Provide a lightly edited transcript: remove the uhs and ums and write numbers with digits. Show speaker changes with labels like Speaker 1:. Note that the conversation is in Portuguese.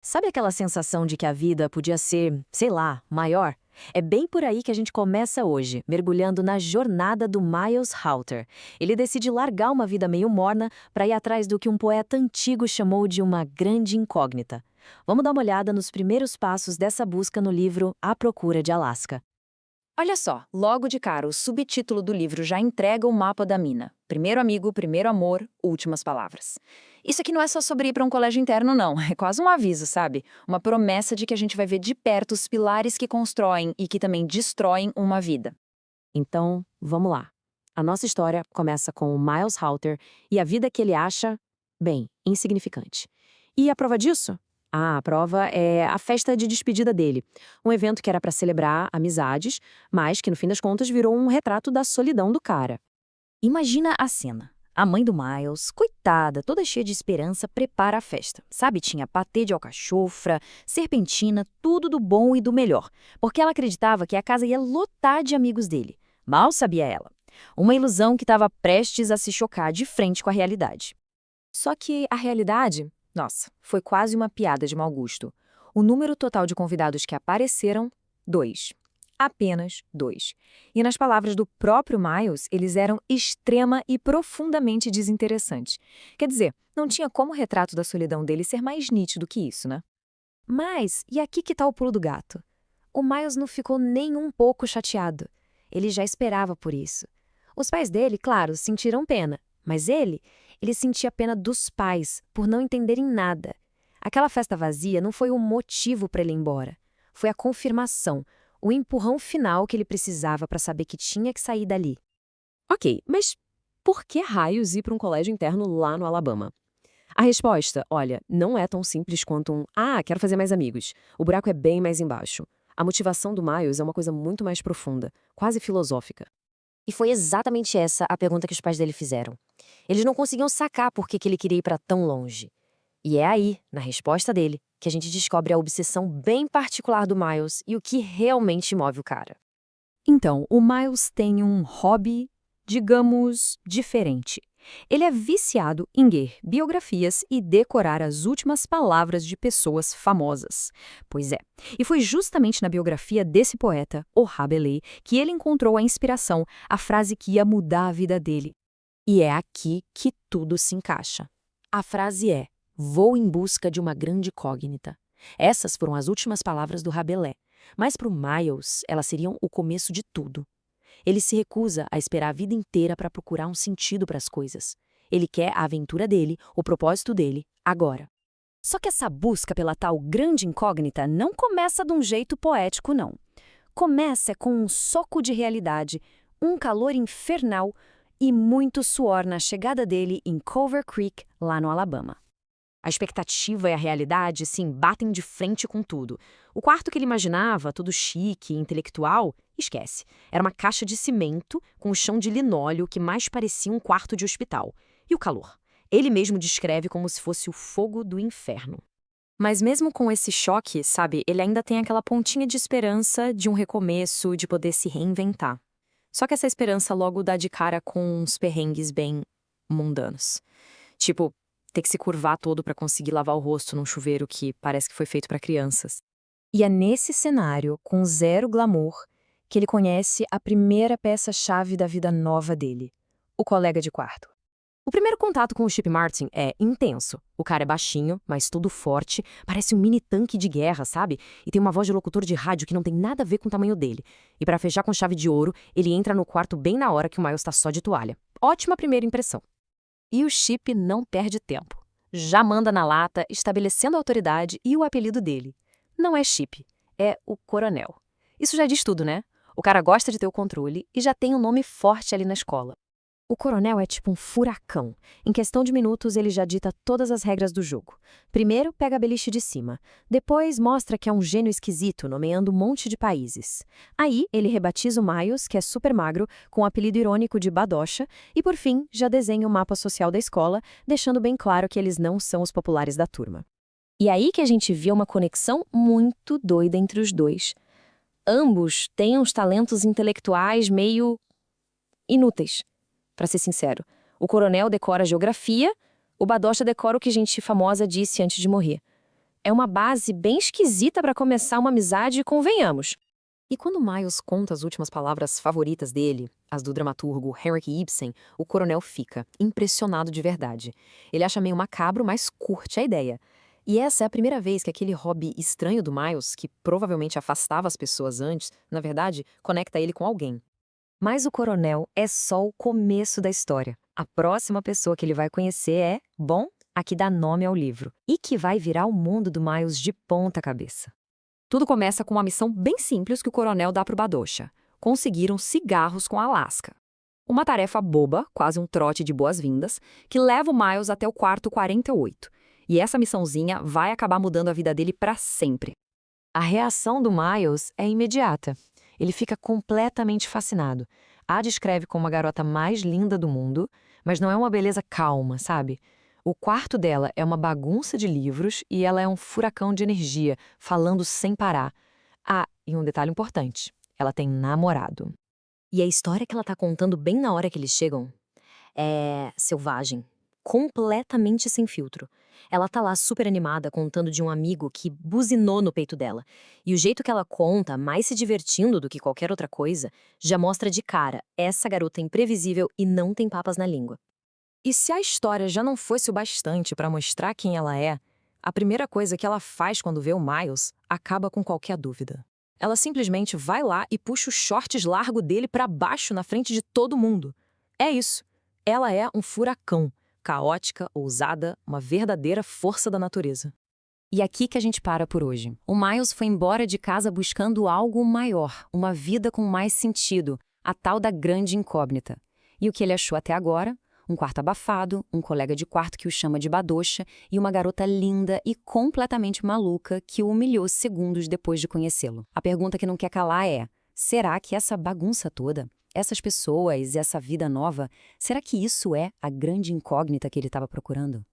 Speaker 1: Sabe aquela sensação de que a vida podia ser, sei lá, maior? É bem por aí que a gente começa hoje, mergulhando na jornada do Miles Halter. Ele decide largar uma vida meio morna para ir atrás do que um poeta antigo chamou de uma grande incógnita. Vamos dar uma olhada nos primeiros passos dessa busca no livro A Procura de Alaska.
Speaker 2: Olha só, logo de cara, o subtítulo do livro já entrega o mapa da mina. Primeiro amigo, primeiro amor, últimas palavras. Isso aqui não é só sobre ir para um colégio interno, não. É quase um aviso, sabe? Uma promessa de que a gente vai ver de perto os pilares que constroem e que também destroem uma vida.
Speaker 1: Então, vamos lá. A nossa história começa com o Miles Halter e a vida que ele acha, bem, insignificante. E a prova disso? Ah, a prova é a festa de despedida dele. Um evento que era para celebrar amizades, mas que no fim das contas virou um retrato da solidão do cara.
Speaker 2: Imagina a cena. A mãe do Miles, coitada, toda cheia de esperança, prepara a festa. Sabe, tinha patê de alcachofra, serpentina, tudo do bom e do melhor. Porque ela acreditava que a casa ia lotar de amigos dele. Mal sabia ela. Uma ilusão que estava prestes a se chocar de frente com a realidade. Só que a realidade, nossa, foi quase uma piada de mau gosto. O número total de convidados que apareceram, 2. Apenas 2. E nas palavras do próprio Miles, eles eram extrema e profundamente desinteressantes. Quer dizer, não tinha como o retrato da solidão dele ser mais nítido que isso, né? Mas, e aqui que tá o pulo do gato? O Miles não ficou nem um pouco chateado. Ele já esperava por isso. Os pais dele, claro, sentiram pena, mas ele sentia pena dos pais por não entenderem nada. Aquela festa vazia não foi o motivo para ele ir embora. Foi a confirmação, o empurrão final que ele precisava para saber que tinha que sair dali.
Speaker 1: Ok, mas por que raios ir para um colégio interno lá no Alabama? A resposta, olha, não é tão simples quanto quero fazer mais amigos. O buraco é bem mais embaixo. A motivação do Miles é uma coisa muito mais profunda, quase filosófica.
Speaker 2: E foi exatamente essa a pergunta que os pais dele fizeram. Eles não conseguiam sacar por que ele queria ir para tão longe. E é aí, na resposta dele, que a gente descobre a obsessão bem particular do Miles e o que realmente move o cara.
Speaker 3: Então, o Miles tem um hobby, digamos, diferente. Ele é viciado em ler biografias e decorar as últimas palavras de pessoas famosas. Pois é, e foi justamente na biografia desse poeta, o Rabelais, que ele encontrou a inspiração, a frase que ia mudar a vida dele.
Speaker 1: E é aqui que tudo se encaixa. A frase é: vou em busca de uma grande incógnita. Essas foram as últimas palavras do Rabelais, mas para o Miles elas seriam o começo de tudo. Ele se recusa a esperar a vida inteira para procurar um sentido para as coisas. Ele quer a aventura dele, o propósito dele, agora.
Speaker 3: Só que essa busca pela tal grande incógnita não começa de um jeito poético, não. Começa com um soco de realidade, um calor infernal e muito suor na chegada dele em Culver Creek, lá no Alabama.
Speaker 1: A expectativa e a realidade se embatem de frente com tudo. O quarto que ele imaginava, todo chique e intelectual, esquece. Era uma caixa de cimento com o chão de linóleo que mais parecia um quarto de hospital. E o calor? Ele mesmo descreve como se fosse o fogo do inferno.
Speaker 3: Mas mesmo com esse choque, sabe, ele ainda tem aquela pontinha de esperança de um recomeço, de poder se reinventar. Só que essa esperança logo dá de cara com uns perrengues bem mundanos. Tipo, ter que se curvar todo para conseguir lavar o rosto num chuveiro que parece que foi feito para crianças. E é nesse cenário, com zero glamour, que ele conhece a primeira peça-chave da vida nova dele, o colega de quarto.
Speaker 1: O primeiro contato com o Chip Martin é intenso. O cara é baixinho, mas todo forte, parece um mini tanque de guerra, sabe? E tem uma voz de locutor de rádio que não tem nada a ver com o tamanho dele. E para fechar com chave de ouro, ele entra no quarto bem na hora que o Miles tá só de toalha. Ótima primeira impressão. E o Chip não perde tempo. Já manda na lata, estabelecendo a autoridade e o apelido dele. Não é Chip, é o Coronel. Isso já diz tudo, né? O cara gosta de ter o controle e já tem um nome forte ali na escola. O coronel é tipo um furacão. Em questão de minutos, ele já dita todas as regras do jogo. Primeiro, pega a beliche de cima. Depois, mostra que é um gênio esquisito, nomeando um monte de países. Aí, ele rebatiza o Miles, que é super magro, com o apelido irônico de Badocha. E, por fim, já desenha o mapa social da escola, deixando bem claro que eles não são os populares da turma. E aí que a gente vê uma conexão muito doida entre os dois. Ambos têm uns talentos intelectuais meio inúteis. Para ser sincero, o coronel decora a geografia, o Badocha decora o que gente famosa disse antes de morrer.
Speaker 3: É uma base bem esquisita para começar uma amizade, convenhamos. E quando Miles conta as últimas palavras favoritas dele, as do dramaturgo Henrik Ibsen, o coronel fica impressionado de verdade. Ele acha meio macabro, mas curte a ideia. E essa é a primeira vez que aquele hobby estranho do Miles, que provavelmente afastava as pessoas antes, na verdade, conecta ele com alguém.
Speaker 2: Mas o coronel é só o começo da história. A próxima pessoa que ele vai conhecer é, bom, a que dá nome ao livro, e que vai virar o mundo do Miles de ponta cabeça.
Speaker 3: Tudo começa com uma missão bem simples que o coronel dá para o Badosha: conseguir uns cigarros com a Alaska. Uma tarefa boba, quase um trote de boas-vindas, que leva o Miles até o quarto 48. E essa missãozinha vai acabar mudando a vida dele para sempre.
Speaker 1: A reação do Miles é imediata. Ele fica completamente fascinado. A descreve como a garota mais linda do mundo, mas não é uma beleza calma, sabe? O quarto dela é uma bagunça de livros e ela é um furacão de energia, falando sem parar. Ah, e um detalhe importante: ela tem namorado.
Speaker 2: E a história que ela tá contando bem na hora que eles chegam é selvagem, completamente sem filtro. Ela tá lá super animada contando de um amigo que buzinou no peito dela. E o jeito que ela conta, mais se divertindo do que qualquer outra coisa, já mostra de cara, essa garota é imprevisível e não tem papas na língua.
Speaker 3: E se a história já não fosse o bastante para mostrar quem ela é, a primeira coisa que ela faz quando vê o Miles acaba com qualquer dúvida. Ela simplesmente vai lá e puxa o shorts largo dele para baixo na frente de todo mundo. É isso. Ela é um furacão, caótica, ousada, uma verdadeira força da natureza. E aqui que a gente para por hoje. O Miles foi embora de casa buscando algo maior, uma vida com mais sentido, a tal da grande incógnita. E o que ele achou até agora? Um quarto abafado, um colega de quarto que o chama de Badosha e uma garota linda e completamente maluca que o humilhou segundos depois de conhecê-lo. A pergunta que não quer calar é: será que essa bagunça toda, essas pessoas e essa vida nova, será que isso é a grande incógnita que ele estava procurando?